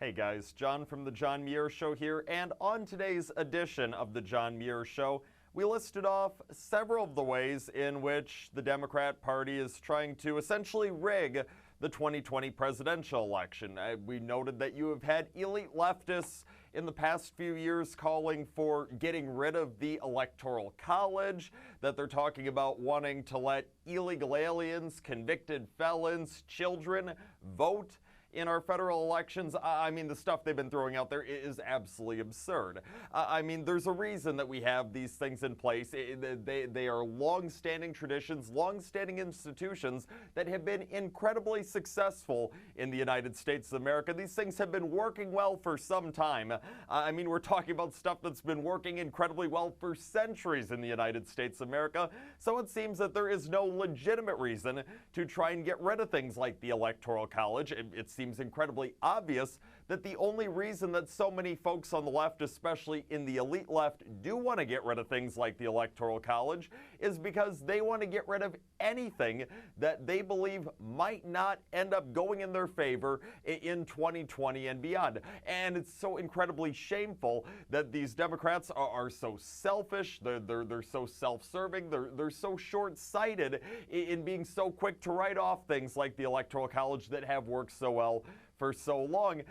Hey guys, John from the John Muir Show here, and on today's edition of the John Muir Show, we listed off several of the ways in which the Democrat Party is trying to essentially rig the 2020 presidential election. We noted that you have had elite leftists in the past few years calling for getting rid of the Electoral College, that they're talking about wanting to let illegal aliens, convicted felons, children vote in our federal elections. I mean, the stuff they've been throwing out there is absolutely absurd. I mean, there's a reason that we have these things in place. They are long-standing traditions, long-standing institutions that have been incredibly successful in the United States of America. These things have been working well for some time. I mean, we're talking about stuff that's been working incredibly well for centuries in the United States of America. So it seems that there is no legitimate reason to try and get rid of things like the Electoral College. It seems incredibly obvious that the only reason that so many folks on the left, especially in the elite left, do want to get rid of things like the Electoral College is because they want to get rid of anything that they believe might not end up going in their favor in 2020 and beyond. And it's so incredibly shameful that these Democrats are so selfish, they're so self-serving, they're so short-sighted in being so quick to write off things like the Electoral College that have worked so well for so long.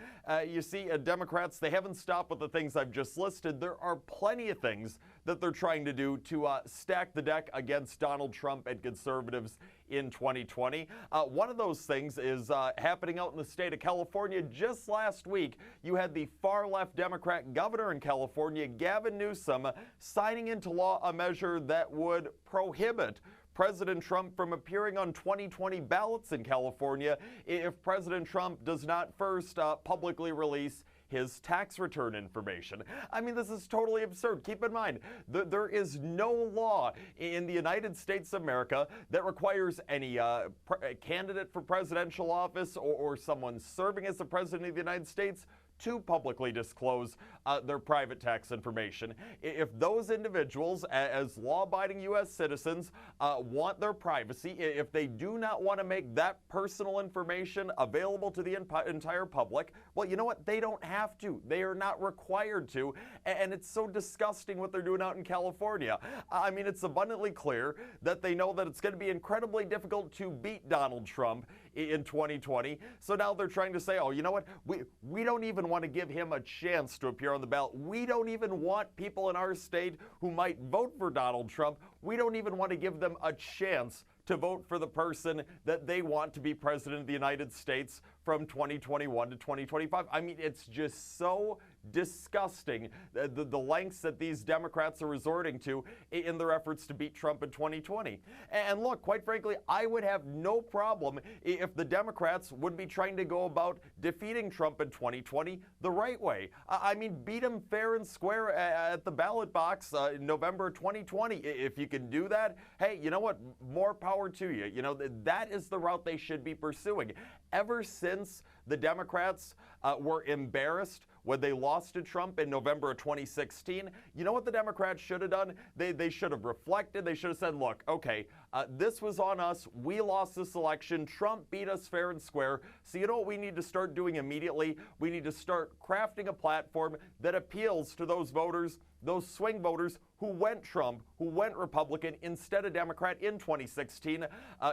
You see, Democrats, they haven't stopped with the things I've just listed. There are plenty of things that they're trying to do to stack the deck against Donald Trump and conservatives in 2020. One of those things is happening out in the state of California. Just last week, you had the far-left Democrat governor in California, Gavin Newsom, signing into law a measure that would prohibit President Trump from appearing on 2020 ballots in California if President Trump does not first publicly release his tax return information. I mean, this is totally absurd. Keep in mind, there is no law in the United States of America that requires any candidate for presidential office or someone serving as the president of the United States to publicly disclose their private tax information. If those individuals, as law-abiding U.S. citizens, want their privacy, if they do not want to make that personal information available to the entire public, well, you know what? They don't have to. They are not required to, and it's so disgusting what they're doing out in California. I mean, it's abundantly clear that they know that it's going to be incredibly difficult to beat Donald Trump in 2020, so now they're trying to say, oh, you know what? We don't even want to give him a chance to appear on the ballot. We don't even want people in our state who might vote for Donald Trump. We don't even want to give them a chance to vote for the person that they want to be president of the United States from 2021 to 2025. I mean, it's just so disgusting, the lengths that these Democrats are resorting to in their efforts to beat Trump in 2020. And look, quite frankly, I would have no problem if the Democrats would be trying to go about defeating Trump in 2020 the right way. I mean, beat him fair and square at the ballot box in November 2020. If you can do that, hey, you know what? More power to you. You know, that is the route they should be pursuing. Ever since the Democrats were embarrassed when they lost to Trump in November of 2016, you know what the Democrats should have done? They should have reflected. They should have said, look, okay, this was on us. We lost this election. Trump beat us fair and square. So you know what we need to start doing immediately? We need to start crafting a platform that appeals to those voters, those swing voters who went Trump, who went Republican instead of Democrat in 2016.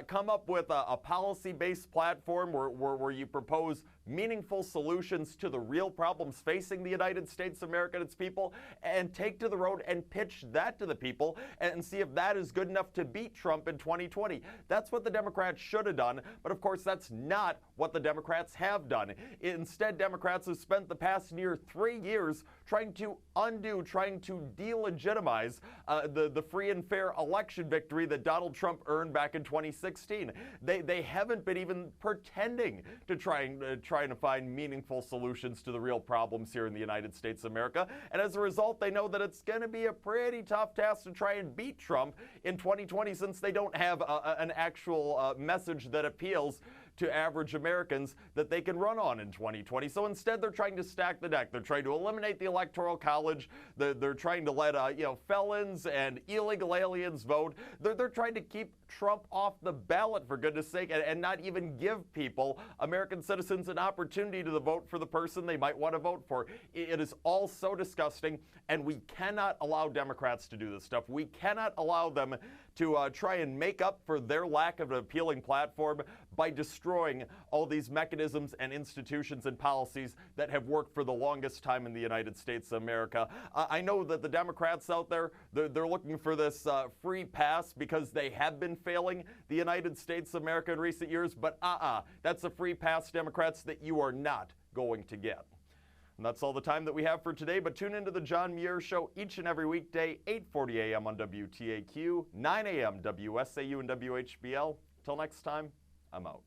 Come up with a policy-based platform where you propose meaningful solutions to the real problems facing the United States of America and its people, and take to the road and pitch that to the people and see if that is good enough to beat Trump in 2020. That's what the Democrats should have done, but of course that's not what the Democrats have done. Instead, Democrats have spent the past near 3 years trying to undo, trying to delegitimize the free and fair election victory that Donald Trump earned back in 2016. They haven't been even pretending to trying to find meaningful solutions to the real problems here in the United States of America. And as a result, they know that it's going to be a pretty tough task to try and beat Trump in 2020 since they don't have an actual message that appeals to average Americans that they can run on in 2020. So instead, they're trying to stack the deck. They're trying to eliminate the Electoral College. They're trying to let felons and illegal aliens vote. They're trying to keep Trump off the ballot, for goodness sake, and not even give people, American citizens, an opportunity to vote for the person they might want to vote for. It is all so disgusting, and we cannot allow Democrats to do this stuff. We cannot allow them to try and make up for their lack of an appealing platform by destroying all these mechanisms and institutions and policies that have worked for the longest time in the United States of America. I know that the Democrats out there, they're looking for this free pass because they have been failing the United States of America in recent years, but that's a free pass, Democrats, that you are not going to get. And that's all the time that we have for today, but tune into the John Muir Show each and every weekday, 8:40 a.m. on WTAQ, 9 a.m. WSAU and WHBL. Till next time, I'm out.